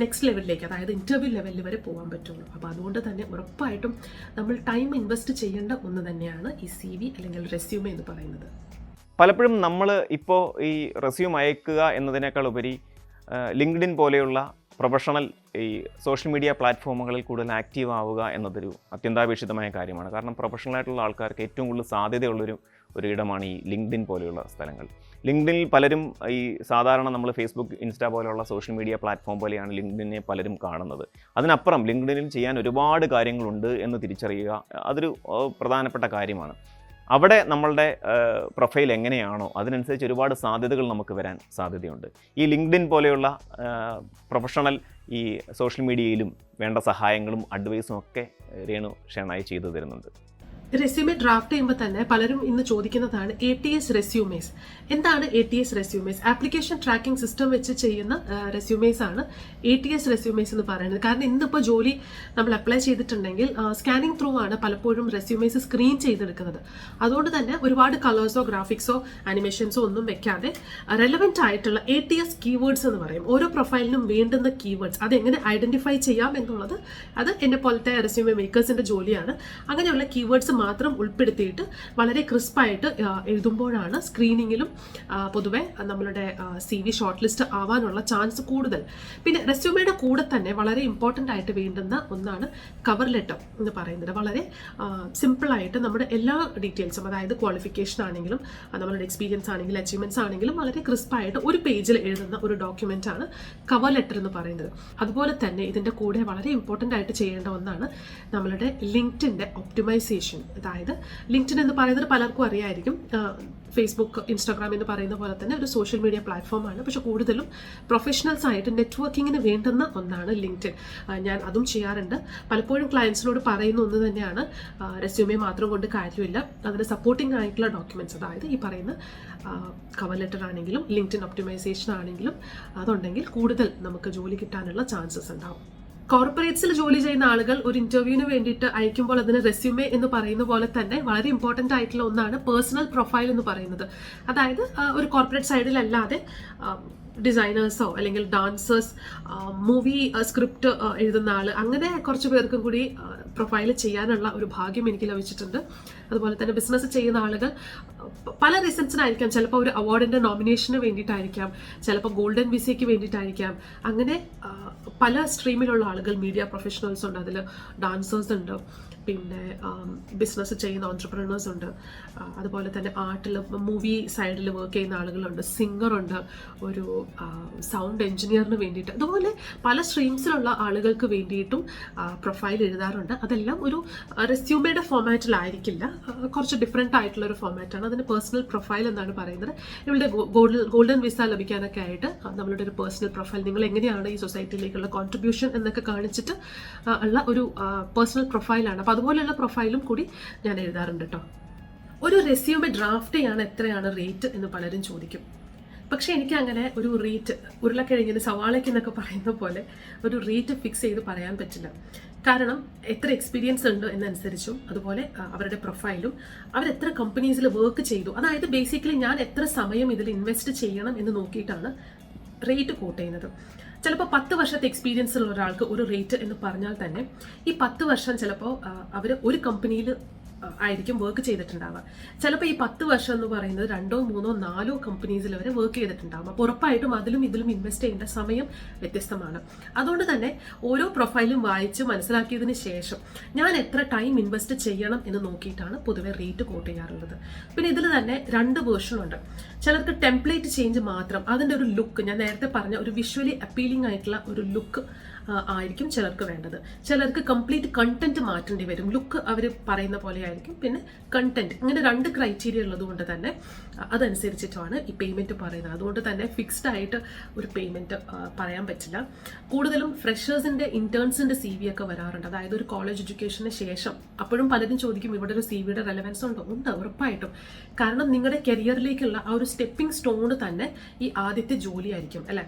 നെക്സ്റ്റ് ലെവലിലേക്ക്, അതായത് ഇൻ്റർവ്യൂ ലെവലിൽ വരെ പോകാൻ പറ്റുള്ളൂ. അപ്പോൾ അതുകൊണ്ട് തന്നെ ഉറപ്പായിട്ടും നമ്മൾ ടൈം ഇൻവെസ്റ്റ് ചെയ്യേണ്ട ഒന്ന് തന്നെയാണ് ഈ CV അല്ലെങ്കിൽ റെസ്യൂമേ എന്ന് പറയുന്നത്. പലപ്പോഴും നമ്മൾ ഇപ്പോൾ ഈ റെസ്യൂം അയക്കുക എന്നതിനേക്കാൾ ഉപരി ലിങ്ക്ഡിൻ പോലെയുള്ള പ്രൊഫഷണൽ ഈ സോഷ്യൽ മീഡിയ പ്ലാറ്റ്ഫോമുകളിൽ കൂടുതൽ ആക്റ്റീവ് ആവുക എന്നതൊരു അത്യന്താപേക്ഷിതമായ കാര്യമാണ്. കാരണം പ്രൊഫഷണലായിട്ടുള്ള ആൾക്കാർക്ക് ഏറ്റവും കൂടുതൽ സാധ്യതയുള്ളൊരു ഇടമാണ് ഈ ലിങ്ക്ഡിൻ പോലെയുള്ള സ്ഥലങ്ങൾ. ലിങ്ക്ഡിനിൽ പലരും ഈ സാധാരണ നമ്മൾ ഫേസ്ബുക്ക്, ഇൻസ്റ്റാ പോലെയുള്ള സോഷ്യൽ മീഡിയ പ്ലാറ്റ്ഫോം പോലെയാണ് ലിങ്ക്ഡിനെ പലരും കാണുന്നത്. അതിനപ്പുറം ലിങ്ക്ഡിനിൽ ചെയ്യാൻ ഒരുപാട് കാര്യങ്ങളുണ്ട് എന്ന് തിരിച്ചറിയുക അതൊരു പ്രധാനപ്പെട്ട കാര്യമാണ്. അവിടെ നമ്മളുടെ പ്രൊഫൈൽ എങ്ങനെയാണോ അതിനനുസരിച്ച് ഒരുപാട് സാധ്യതകൾ നമുക്ക് വരാൻ സാധ്യതയുണ്ട്. ഈ ലിങ്ക്ഡിൻ പോലെയുള്ള പ്രൊഫഷണൽ ഈ സോഷ്യൽ മീഡിയയിലും വേണ്ട സഹായങ്ങളും അഡ്വൈസും ഒക്കെ രേണു ഷേണായി ചെയ്തു തരുന്നുണ്ട്. റെസ്യൂമെ ഡ്രാഫ്റ്റ് ചെയ്യുമ്പോൾ തന്നെ പലരും ഇന്ന് ചോദിക്കുന്നതാണ് ATS റെസ്യൂമേസ്. എന്താണ് ATS resumes? Application tracking system വെച്ച് ചെയ്യുന്ന റെസ്യൂമേസ് ആണ് ATS റെസ്യൂമേസ് എന്ന് പറയുന്നത്. കാരണം ഇന്നിപ്പോൾ ജോലി നമ്മൾ അപ്ലൈ ചെയ്തിട്ടുണ്ടെങ്കിൽ സ്കാനിങ് ത്രൂ ആണ് പലപ്പോഴും റെസ്യൂമേസ് സ്ക്രീൻ ചെയ്തെടുക്കുന്നത്. അതുകൊണ്ട് തന്നെ ഒരുപാട് കളേഴ്സോ ഗ്രാഫിക്സോ ആനിമേഷൻസോ ഒന്നും വെക്കാതെ റെലവെന്റ് ആയിട്ടുള്ള ATS കീവേഡ്സ് എന്ന് പറയും. ഓരോ പ്രൊഫൈലിനും വേണ്ടുന്ന കീവേഡ്സ് അതെങ്ങനെ ഐഡന്റിഫൈ ചെയ്യാം എന്നുള്ളത് അത് എന്നെ പോലത്തെ റെസ്യൂമെ മേക്കേഴ്സിന്റെ ജോലിയാണ്. അങ്ങനെയുള്ള കീവേഡ്സ് മാത്രം ഉൾപ്പെടുത്തിയിട്ട് വളരെ ക്രിസ്പായിട്ട് എഴുതുമ്പോഴാണ് സ്ക്രീനിങ്ങിലും പൊതുവെ നമ്മളുടെ CV ഷോർട്ട് ലിസ്റ്റ് ആവാനുള്ള ചാൻസ് കൂടുതൽ. പിന്നെ റെസ്യൂമയുടെ കൂടെ തന്നെ വളരെ ഇമ്പോർട്ടൻ്റ് ആയിട്ട് വേണ്ടുന്ന ഒന്നാണ് കവർ ലെറ്റർ എന്ന് പറയുന്നത്. വളരെ സിമ്പിളായിട്ട് നമ്മുടെ എല്ലാ ഡീറ്റെയിൽസും, അതായത് ക്വാളിഫിക്കേഷൻ ആണെങ്കിലും നമ്മളുടെ എക്സ്പീരിയൻസ് ആണെങ്കിലും അച്ചീവ്മെൻറ്റ്സ് ആണെങ്കിലും വളരെ ക്രിസ്പായിട്ട് ഒരു പേജിൽ എഴുതുന്ന ഒരു ഡോക്യുമെൻ്റ് ആണ് കവർ ലെറ്റർ എന്ന് പറയുന്നത്. അതുപോലെ തന്നെ ഇതിൻ്റെ കൂടെ വളരെ ഇമ്പോർട്ടൻ്റ് ആയിട്ട് ചെയ്യേണ്ട ഒന്നാണ് നമ്മളുടെ ലിങ്ക്ഡിൻ്റെ ഒപ്റ്റിമൈസേഷൻ. അതായത് ലിങ്ക്ഡിൻ എന്ന് പറയുന്നത് പലർക്കും അറിയായിരിക്കും. ഫേസ്ബുക്ക്, ഇൻസ്റ്റാഗ്രാം എന്ന് പറയുന്ന പോലെ തന്നെ ഒരു സോഷ്യൽ മീഡിയ പ്ലാറ്റ്ഫോമാണ്. പക്ഷെ കൂടുതലും പ്രൊഫഷണൽസ് ആയിട്ട് നെറ്റ്വർക്കിങ്ങിന് വേണ്ടുന്ന ഒന്നാണ് ലിങ്ക്ഡിൻ. ഞാൻ അതും ചെയ്യാറുണ്ട്. പലപ്പോഴും ക്ലയൻസിനോട് പറയുന്ന ഒന്ന് തന്നെയാണ്, റെസ്യൂമെ മാത്രം കൊണ്ട് കാര്യമില്ല, അതിന് സപ്പോർട്ടിംഗ് ആയിട്ടുള്ള ഡോക്യുമെൻറ്റ്സ്, അതായത് ഈ പറയുന്ന കവർ ലെറ്റർ ആണെങ്കിലും ലിങ്ക്ഡിൻ ഒപ്റ്റിമൈസേഷൻ ആണെങ്കിലും അതുണ്ടെങ്കിൽ കൂടുതൽ നമുക്ക് ജോലി കിട്ടാനുള്ള ചാൻസസ് ഉണ്ടാവും. കോർപ്പറേറ്റ്സിൽ ജോലി ചെയ്യുന്ന ആളുകൾ ഒരു ഇന്റർവ്യൂവിന് വേണ്ടിയിട്ട് അയക്കുമ്പോൾ അതിന് റെസ്യൂമെ എന്ന് പറയുന്ന പോലെ തന്നെ വളരെ ഇമ്പോർട്ടൻ്റ് ആയിട്ടുള്ള ഒന്നാണ് പേഴ്സണൽ പ്രൊഫൈൽ എന്ന് പറയുന്നത്. അതായത് ഒരു കോർപ്പറേറ്റ് സൈഡിലല്ലാതെ ഡിസൈനേഴ്സോ അല്ലെങ്കിൽ ഡാൻസേഴ്സ്, മൂവി സ്ക്രിപ്റ്റ് എഴുതുന്ന ആൾ, അങ്ങനെ കുറച്ച് പേർക്കും കൂടി പ്രൊഫൈൽ ചെയ്യാനുള്ള ഒരു ഭാഗ്യം എനിക്ക് ലഭിച്ചിട്ടുണ്ട്. അതുപോലെ തന്നെ ബിസിനസ് ചെയ്യുന്ന ആളുകൾ പല റീസൺസിനായിരിക്കാം. ചിലപ്പോൾ ഒരു അവാർഡിൻ്റെ നോമിനേഷന് വേണ്ടിയിട്ടായിരിക്കാം, ചിലപ്പോൾ ഗോൾഡൻ വിസയ്ക്ക് വേണ്ടിയിട്ടായിരിക്കാം. അങ്ങനെ പല സ്ട്രീമിലുള്ള ആളുകൾ, മീഡിയ പ്രൊഫഷണൽസ് ഉണ്ട്, അതിൽ ഡാൻസേഴ്സ് ഉണ്ട്, പിന്നെ ബിസിനസ് ചെയ്യുന്ന ഓൺട്രപ്രണേഴ്സ് ഉണ്ട്, അതുപോലെ തന്നെ ആർട്ടിൽ മൂവി സൈഡിൽ വർക്ക് ചെയ്യുന്ന ആളുകളുണ്ട്, സിംഗറുണ്ട്, ഒരു സൗണ്ട് എഞ്ചിനീയറിന് വേണ്ടിയിട്ട്, അതുപോലെ പല സ്ട്രീംസിലുള്ള ആളുകൾക്ക് വേണ്ടിയിട്ടും പ്രൊഫൈൽ എഴുതാറുണ്ട്. അതെല്ലാം ഒരു റെസ്യൂമയുടെ ഫോമാറ്റിലായിരിക്കില്ല, കുറച്ച് ഡിഫറെൻ്റ് ആയിട്ടുള്ള ഒരു ഫോമാറ്റാണ്. അതിന് പേഴ്സണൽ പ്രൊഫൈൽ എന്നാണ് പറയുന്നത്. ഇവളുടെ ഗോൾഡൻ വിസ ലഭിക്കാനൊക്കെ ആയിട്ട് നമ്മളുടെ ഒരു പേഴ്സണൽ പ്രൊഫൈൽ, നിങ്ങൾ എങ്ങനെയാണ് ഈ സൊസൈറ്റിയിലേക്കുള്ള കോൺട്രിബ്യൂഷൻ എന്നൊക്കെ കാണിച്ചിട്ട് ഉള്ള ഒരു പേഴ്സണൽ പ്രൊഫൈലാണ്. അപ്പോൾ അതുപോലെയുള്ള പ്രൊഫൈലും കൂടി ഞാൻ എഴുതാറുണ്ട് കേട്ടോ. ഒരു റെസ്യൂമെ ഡ്രാഫ്റ്റ് ചെയ്യാൻ എത്രയാണ് റേറ്റ് എന്ന് പലരും ചോദിക്കും. പക്ഷെ എനിക്ക് അങ്ങനെ ഒരു റേറ്റ്, ഉരുളക്കിഴങ്ങിന് സവാളയ്ക്ക് എന്നൊക്കെ പറയുന്ന പോലെ ഒരു റേറ്റ് ഫിക്സ് ചെയ്ത് പറയാൻ പറ്റില്ല. കാരണം എത്ര എക്സ്പീരിയൻസ് ഉണ്ട് എന്നനുസരിച്ചും അതുപോലെ അവരുടെ പ്രൊഫൈലും അവരെത്ര കമ്പനീസിൽ വർക്ക് ചെയ്തു, അതായത് ബേസിക്കലി ഞാൻ എത്ര സമയം ഇതിൽ ഇൻവെസ്റ്റ് ചെയ്യണം എന്ന് നോക്കിയിട്ടാണ് റേറ്റ് കോട്ട് ചെയ്യുന്നത്. ചിലപ്പോൾ 10 വർഷത്തെ എക്സ്പീരിയൻസ് ഉള്ള ഒരാൾക്ക് ഒരു റേറ്റ് എന്ന് പറഞ്ഞാൽ തന്നെ ഈ 10 വർഷം ചിലപ്പോൾ അവർ ഒരു കമ്പനിയിൽ ആയിരിക്കും വർക്ക് ചെയ്തിട്ടുണ്ടാവുക. ചിലപ്പോൾ ഈ 10 വർഷം എന്ന് പറയുന്നത് 2, 3, 4 കമ്പനീസിൽ വരെ വർക്ക് ചെയ്തിട്ടുണ്ടാവും. അപ്പോൾ ഉറപ്പായിട്ടും അതിലും ഇതിലും ഇൻവെസ്റ്റ് ചെയ്യേണ്ട സമയം വ്യത്യസ്തമാണ്. അതുകൊണ്ട് തന്നെ ഓരോ പ്രൊഫൈലും വായിച്ച് മനസ്സിലാക്കിയതിന് ശേഷം ഞാൻ എത്ര ടൈം ഇൻവെസ്റ്റ് ചെയ്യണം എന്ന് നോക്കിയിട്ടാണ് പൊതുവെ റേറ്റ് കോട്ട് ചെയ്യാറുള്ളത്. പിന്നെ ഇതിൽ തന്നെ 2 വേർഷനുണ്ട്. ചിലർക്ക് ടെംപ്ലേറ്റ് ചേഞ്ച് മാത്രം, അതിൻ്റെ ഒരു ലുക്ക്, ഞാൻ നേരത്തെ പറഞ്ഞ ഒരു വിഷ്വലി അപ്പീലിംഗ് ആയിട്ടുള്ള ഒരു ലുക്ക് ആയിരിക്കും ചിലർക്ക് വേണ്ടത്. ചിലർക്ക് കംപ്ലീറ്റ് കണ്ടന്റ് മാറ്റേണ്ടി വരും. ലുക്ക് അവർ പറയുന്ന പോലെ ആയിരിക്കും, പിന്നെ കണ്ടന്റ്, ഇങ്ങനെ 2 ക്രൈറ്റീരിയ ഉള്ളത് കൊണ്ട് തന്നെ അതനുസരിച്ചിട്ടാണ് ഈ പേയ്മെന്റ് പറയുന്നത്. അതുകൊണ്ട് തന്നെ ഫിക്സ്ഡ് ആയിട്ട് ഒരു പേയ്മെന്റ് പറയാൻ പറ്റില്ല. കൂടുതലും ഫ്രഷേഴ്സിന്റെ, ഇന്റേൺസിന്റെ CV ഒക്കെ വരാറുണ്ട്. അതായത് ഒരു കോളേജ് എഡ്യൂക്കേഷന് ശേഷം. അപ്പോഴും പലരും ചോദിക്കും ഇവിടെ ഒരു CVയുടെ റെലവൻസ് ഉണ്ടോ? ഉണ്ട്, ഉറപ്പായിട്ടും. കാരണം നിങ്ങളുടെ കരിയറിലേക്കുള്ള ആ ഒരു സ്റ്റെപ്പിംഗ് സ്റ്റോണ് തന്നെ ഈ ആദ്യത്തെ ജോലിയായിരിക്കും അല്ലേ.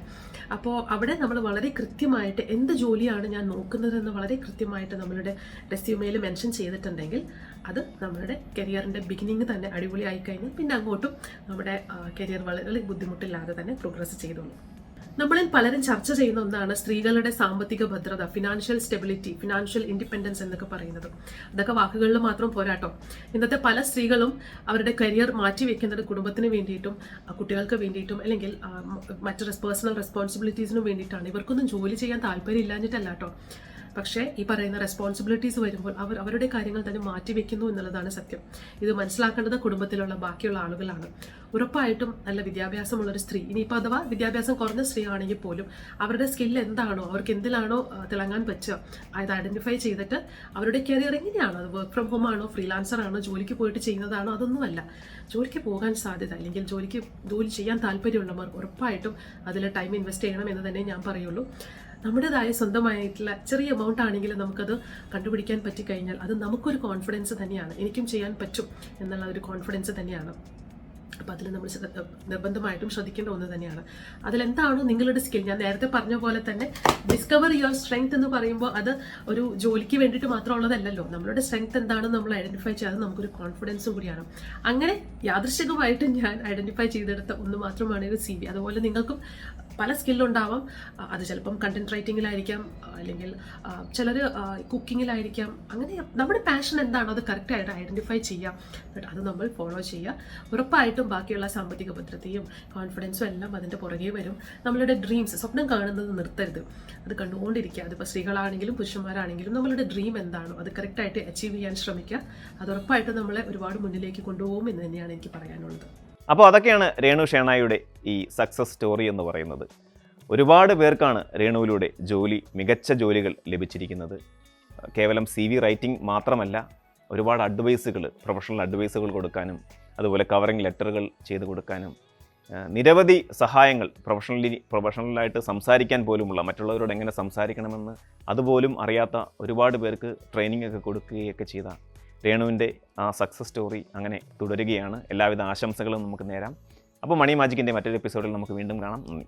അപ്പോൾ അവിടെ നമ്മൾ വളരെ കൃത്യമായിട്ട് എന്ത് ജോലിയാണ് ഞാൻ നോക്കുന്നതെന്ന് വളരെ കൃത്യമായിട്ട് നമ്മളുടെ റെസ്യൂമേയിൽ മെൻഷൻ ചെയ്തിട്ടുണ്ടെങ്കിൽ അത് നമ്മളുടെ കരിയറിൻ്റെ ബിഗിനിങ് തന്നെ അടിപൊളിയായി കഴിഞ്ഞാൽ പിന്നെ അങ്ങോട്ടും നമ്മുടെ കരിയർ വളരെ ബുദ്ധിമുട്ടില്ലാതെ തന്നെ പ്രോഗ്രസ് ചെയ്തോളൂ. നമ്മളിൽ പലരും ചർച്ച ചെയ്യുന്ന ഒന്നാണ് സ്ത്രീകളുടെ സാമ്പത്തിക ഭദ്രത, ഫിനാൻഷ്യൽ സ്റ്റെബിലിറ്റി, ഫിനാൻഷ്യൽ ഇൻഡിപെൻഡൻസ് എന്നൊക്കെ പറയുന്നത്. അതൊക്കെ വാക്കുകളിൽ മാത്രം പോരാട്ടോ. ഇന്നത്തെ പല സ്ത്രീകളും അവരുടെ കരിയർ മാറ്റിവെക്കുന്നത് കുടുംബത്തിന് വേണ്ടിയിട്ടും കുട്ടികൾക്ക് വേണ്ടിയിട്ടും അല്ലെങ്കിൽ മറ്റ് പേഴ്സണൽ റെസ്പോൺസിബിലിറ്റീസിനും വേണ്ടിയിട്ടാണ്. ഇവർക്കൊന്നും ജോലി ചെയ്യാൻ താല്പര്യം ഇല്ലാഞ്ഞിട്ടല്ല കേട്ടോ. പക്ഷേ ഈ പറയുന്ന റെസ്പോൺസിബിലിറ്റീസ് വരുമ്പോൾ അവരുടെ കാര്യങ്ങൾ തന്നെ മാറ്റിവെക്കുന്നു എന്നുള്ളതാണ് സത്യം. ഇത് മനസ്സിലാക്കേണ്ടത് കുടുംബത്തിലുള്ള ബാക്കിയുള്ള ആളുകളാണ്. ഉറപ്പായിട്ടും നല്ല വിദ്യാഭ്യാസമുള്ളൊരു സ്ത്രീ, ഇനിയിപ്പോൾ അഥവാ വിദ്യാഭ്യാസം കുറഞ്ഞ സ്ത്രീ ആണെങ്കിൽ പോലും അവരുടെ സ്കില്ല് എന്താണോ, അവർക്ക് എന്തിലാണോ തിളങ്ങാൻ പറ്റുക, അത് ഐഡന്റിഫൈ ചെയ്തിട്ട് അവരുടെ കരിയർ എങ്ങനെയാണോ, അത് വർക്ക് ഫ്രം ഹോം ആണോ, ഫ്രീലാൻസർ ആണോ, ജോലിക്ക് പോയിട്ട് ചെയ്യുന്നതാണോ, അതൊന്നുമല്ല. ജോലിക്ക് പോകാൻ സാധ്യത അല്ലെങ്കിൽ ജോലി ചെയ്യാൻ താല്പര്യമുള്ളവർ ഉറപ്പായിട്ടും അതിൽ ടൈം ഇൻവെസ്റ്റ് ചെയ്യണം എന്ന് തന്നെ ഞാൻ പറയുള്ളൂ. നമ്മുടേതായ സ്വന്തമായിട്ടുള്ള ചെറിയ എമൗണ്ട് ആണെങ്കിലും നമുക്കത് കണ്ടുപിടിക്കാൻ പറ്റിക്കഴിഞ്ഞാൽ അത് നമുക്കൊരു കോൺഫിഡൻസ് തന്നെയാണ്. എനിക്കും ചെയ്യാൻ പറ്റും എന്നുള്ള ഒരു കോൺഫിഡൻസ് തന്നെയാണ്. അപ്പോൾ അതിൽ നമ്മൾ നിർബന്ധമായിട്ടും ശ്രദ്ധിക്കേണ്ട ഒന്ന് തന്നെയാണ്. അതിലെന്താണോ നിങ്ങളുടെ സ്കിൽ, ഞാൻ നേരത്തെ പറഞ്ഞ പോലെ തന്നെ ഡിസ്കവർ യുവർ സ്ട്രെങ്ത് എന്ന് പറയുമ്പോൾ അത് ഒരു ജോലിക്ക് വേണ്ടിയിട്ട് മാത്രമുള്ളതല്ലല്ലോ. നമ്മളുടെ സ്ട്രെങ്ത് എന്താണെന്ന് നമ്മൾ ഐഡൻറ്റിഫൈ ചെയ്യാതെ നമുക്കൊരു കോൺഫിഡൻസും കൂടിയാണ്. അങ്ങനെ യാദൃശ്ചികമായിട്ട് ഞാൻ ഐഡൻറ്റിഫൈ ചെയ്തെടുത്ത ഒന്ന് മാത്രമാണ് ഒരു CV. അതുപോലെ നിങ്ങൾക്കും പല സ്കില്ലുണ്ടാവാം. അത് ചിലപ്പം കണ്ടന്റ് റൈറ്റിങ്ങിലായിരിക്കാം, അല്ലെങ്കിൽ ചിലർ കുക്കിങ്ങിലായിരിക്കാം. അങ്ങനെ നമ്മുടെ പാഷൻ എന്താണോ അത് കറക്റ്റായിട്ട് ഐഡൻറ്റിഫൈ ചെയ്യാം. അത് നമ്മൾ ഫോളോ ചെയ്യുക. ഉറപ്പായിട്ടും ബാക്കിയുള്ള സാമ്പത്തിക ഭദ്രതയും കോൺഫിഡൻസും എല്ലാം അതിൻ്റെ പുറകെ വരും. നമ്മളുടെ ഡ്രീംസ്, സ്വപ്നം കാണുന്നത് നിർത്തരുത്, അത് കണ്ടുകൊണ്ടിരിക്കുക. അതിപ്പോൾ സ്ത്രീകളാണെങ്കിലും പുരുഷന്മാരാണെങ്കിലും നമ്മളുടെ ഡ്രീം എന്താണോ അത് കറക്റ്റായിട്ട് അച്ചീവ് ചെയ്യാൻ ശ്രമിക്കുക. അത് ഉറപ്പായിട്ടും നമ്മളെ ഒരുപാട് മുന്നിലേക്ക് കൊണ്ടുപോകും എന്ന് തന്നെയാണ് എനിക്ക് പറയാനുള്ളത്. അപ്പോൾ അതൊക്കെയാണ് രേണു ഷേണായിയുടെ ഈ സക്സസ് സ്റ്റോറി എന്ന് പറയുന്നത്. ഒരുപാട് പേർക്കാണ് രേണുവിലൂടെ മികച്ച ജോലികൾ ലഭിച്ചിരിക്കുന്നത്. കേവലം CV റൈറ്റിംഗ് മാത്രമല്ല, ഒരുപാട് പ്രൊഫഷണൽ അഡ്വൈസുകൾ കൊടുക്കാനും അതുപോലെ കവറിംഗ് ലെറ്ററുകൾ ചെയ്ത് കൊടുക്കാനും നിരവധി സഹായങ്ങൾ, പ്രൊഫഷണലായിട്ട് സംസാരിക്കാൻ പോലുമുള്ള, മറ്റുള്ളവരോട് എങ്ങനെ സംസാരിക്കണമെന്ന് അതുപോലും അറിയാത്ത ഒരുപാട് പേർക്ക് ട്രെയിനിങ് ഒക്കെ കൊടുക്കുകയൊക്കെ ചെയ്ത രേണുവിൻ്റെ ആ സക്സസ് സ്റ്റോറി അങ്ങനെ തുടരുകയാണ്. എല്ലാവിധ ആശംസകളും നമുക്ക് നേരാം. അപ്പോൾ മണി മാജിക്കിൻ്റെ മറ്റൊരു എപ്പിസോഡിൽ നമുക്ക് വീണ്ടും കാണാം. നന്ദി.